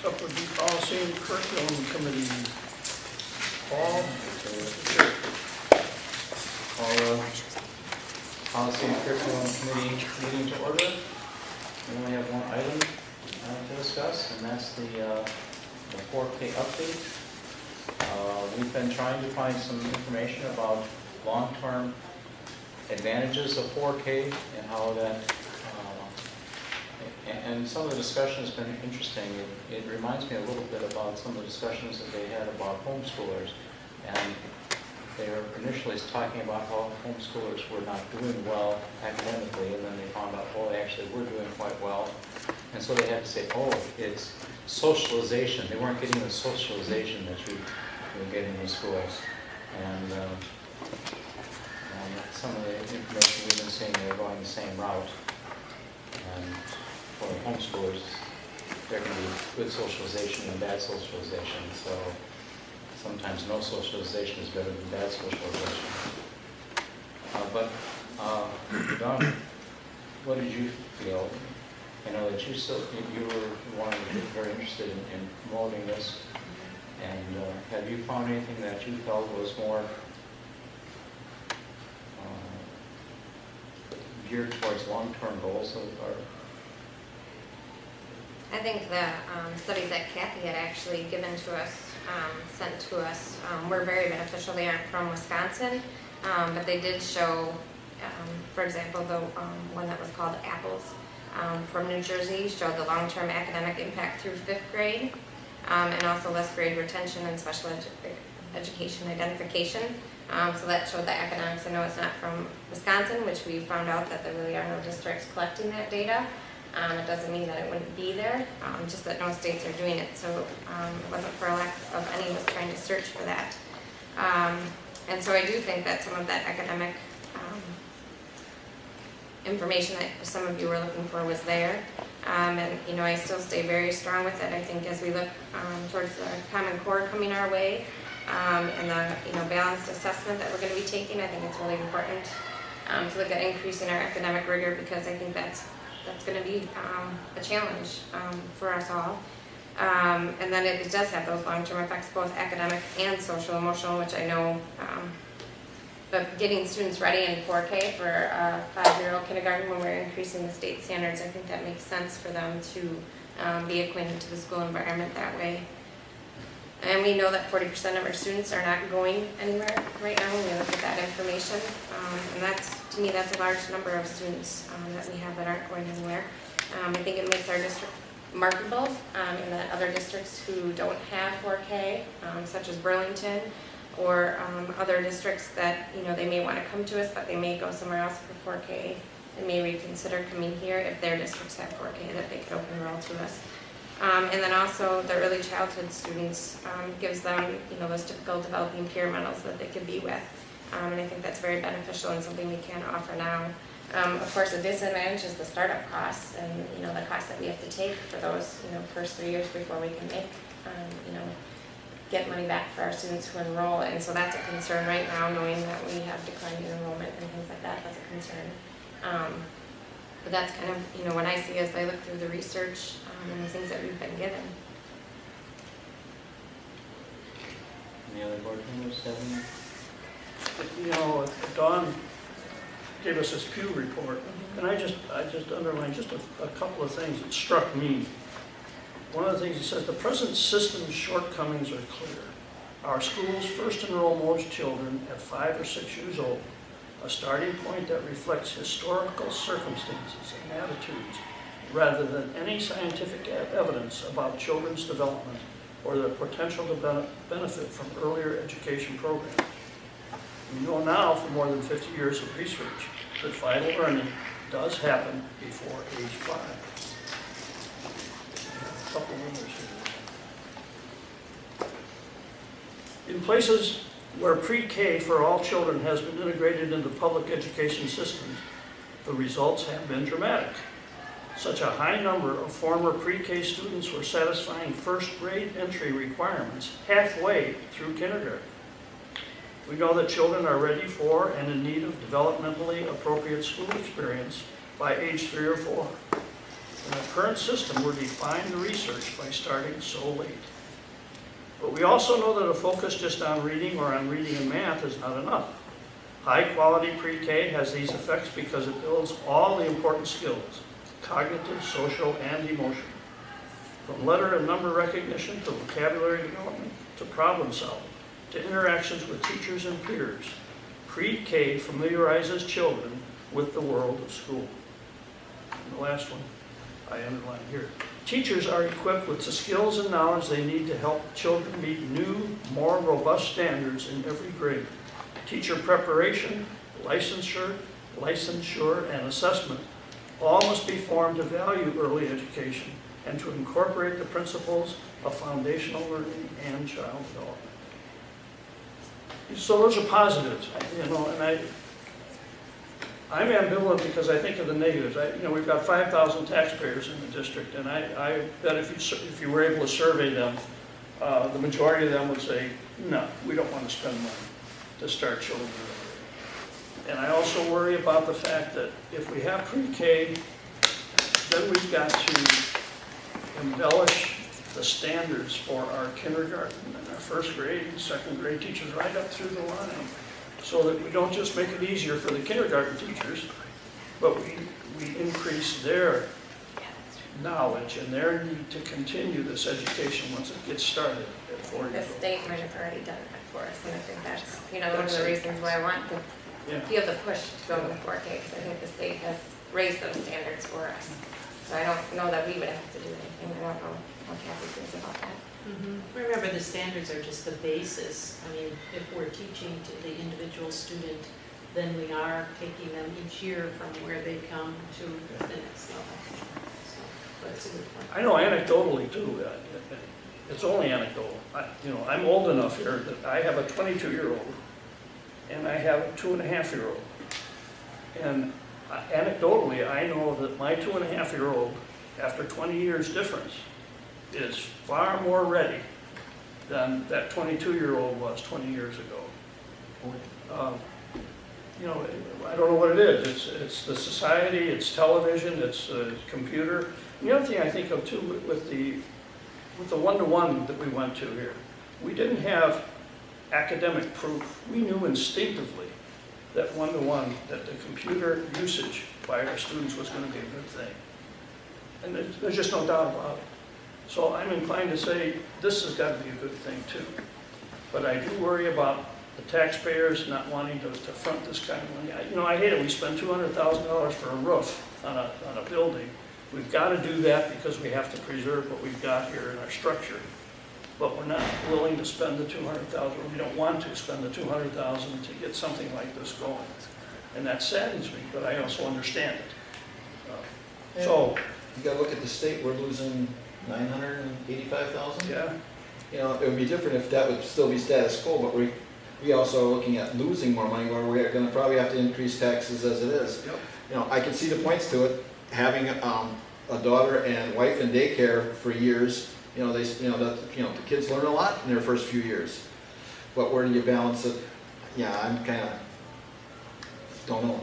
Next up would be Policy and Curriculum Committee. Paul? Call the Policy and Curriculum Committee meeting to order. We only have one item to discuss, and that's the 4K update. We've been trying to find some information about long-term advantages of 4K and how that, and some of the discussion has been interesting. It reminds me a little bit about some of the discussions that they had about homeschoolers. And they were initially talking about how homeschoolers were not doing well academically, and then they found out, oh, they actually were doing quite well. And so they had to say, oh, it's socialization. They weren't getting the socialization that you were getting in schools. And some of the information we've been seeing, they're going the same route. And for homeschoolers, there can be good socialization and bad socialization. So sometimes no socialization is better than bad socialization. Don, what did you feel? I know that you were one of the very interested in promoting this. And have you found anything that you felt was more geared towards long-term goals? I think the studies that Kathy had actually given to us, sent to us, were very beneficial. They aren't from Wisconsin, but they did show, for example, the one that was called Apples from New Jersey showed the long-term academic impact through 5th grade, and also less grade retention and special education identification. So that showed the academics. I know it's not from Wisconsin, which we found out that there really are no districts collecting that data. It doesn't mean that it wouldn't be there, just that no states are doing it. So it wasn't for a lack of any was trying to search for that. And so I do think that some of that academic information that some of you were looking for was there. And you know, I still stay very strong with it. I think as we look towards the Common Core coming our way, and the balanced assessment that we're going to be taking, I think it's really important to look at increasing our academic rigor, because I think that's going to be a challenge for us all. And then it does have those long-term effects, both academic and social emotional, which I know, but getting students ready in 4K for a 5-year-old kindergarten when we're increasing the state standards, I think that makes sense for them to be acquainted to the school environment that way. And we know that 40% of our students are not going anywhere right now when we look at that information. And that's, to me, that's a large number of students that we have that aren't going anywhere. I think it makes our district marketable in that other districts who don't have 4K, such as Burlington, or other districts that, they may want to come to us, but they may go somewhere else for 4K and may reconsider coming here if their districts have 4K, that they could open enroll to us. And then also the early childhood students gives them, those typical developing peer models that they could be with. And I think that's very beneficial and something we can offer now. Of course, a disadvantage is the startup costs and, the costs that we have to take for those, first 3 years before we can make, get money back for our students who enroll. And so that's a concern right now, knowing that we have declining enrollment and things like that. That's a concern. But that's kind of, what I see as I look through the research and the things that we've been given. Any other board members have any? Dawn gave us this Pew report, and I just underlined just a couple of things that struck me. One of the things he says, the present system's shortcomings are clear. Our schools first enroll most children at 5 or 6 years old, a starting point that reflects historical circumstances and attitudes rather than any scientific evidence about children's development or their potential to benefit from earlier education programs. We know now from more than 50 years of research that vital learning does happen before age 5. A couple of numbers here. In places where pre-K for all children has been integrated into public education systems, the results have been dramatic. Such a high number of former pre-K students were satisfying first grade entry requirements halfway through kindergarten. We know that children are ready for and in need of developmentally appropriate school experience by age 3 or 4. In the current system, we're defying the research by starting so late. But we also know that a focus just on reading or on reading and math is not enough. High-quality pre-K has these effects because it builds all the important skills, cognitive, social, and emotional. From letter and number recognition to vocabulary development to problem solving to interactions with teachers and peers, pre-K familiarizes children with the world of school. And the last one I underlined here. Teachers are equipped with the skills and knowledge they need to help children meet new, more robust standards in every grade. Teacher preparation, licensure, and assessment all must be formed to value early education and to incorporate the principles of foundational learning and child development. So those are positives, and I'm ambivalent because I think of the negatives. We've got 5,000 taxpayers in the district, and I bet if you were able to survey them, the majority of them would say, no, we don't want to spend money to start children early. And I also worry about the fact that if we have pre-K, then we've got to embellish the standards for our kindergarten and our first grade and second grade teachers right up through the line, so that we don't just make it easier for the kindergarten teachers, but we increase their knowledge and their need to continue this education once it gets started at 4 years The old. state might have already done that for us, and I think that's, one of the reasons why I want to Yeah. feel the push to go with 4K, because I think the state has raised those standards for us. So I don't know that we would have to do anything. I don't know what Kathy thinks about that. Remember, the standards are just the basis. I mean, if we're teaching to the individual student, then we are taking them each year from where they come to the next level. So, that's a good point. I know anecdotally too, it's only anecdotal. I'm old enough here that I have a 22-year-old and I have a 2.5-year-old. And anecdotally, I know that my 2.5-year-old, after 20 years difference, is far more ready than that 22-year-old was 20 years ago. I don't know what it is. It's the society, it's television, it's computer. And the other thing I think of too with the one-to-one that we went to here, we didn't have academic proof. We knew instinctively that one-to-one, that the computer usage by our students was going to be a good thing. And there's just no doubt about it. So I'm inclined to say this has got to be a good thing too. But I do worry about the taxpayers not wanting to front this kind of money. I hate it. We spend $200,000 for a roof on a building. We've got to do that because we have to preserve what we've got here in our structure. But we're not willing to spend the $200,000. We don't want to spend the $200,000 to get something like this going. And that saddens me, but I also understand it. So You gotta look at the state, we're losing 985,000. yeah, It would be different if that would still be status quo, but we also are looking at losing more money where we're gonna probably have to increase taxes as it is. yep. I can see the points to it, having a daughter and wife in daycare for years, the kids learn a lot in their first few years. But where do you balance it? Yeah, I'm kinda, don't know.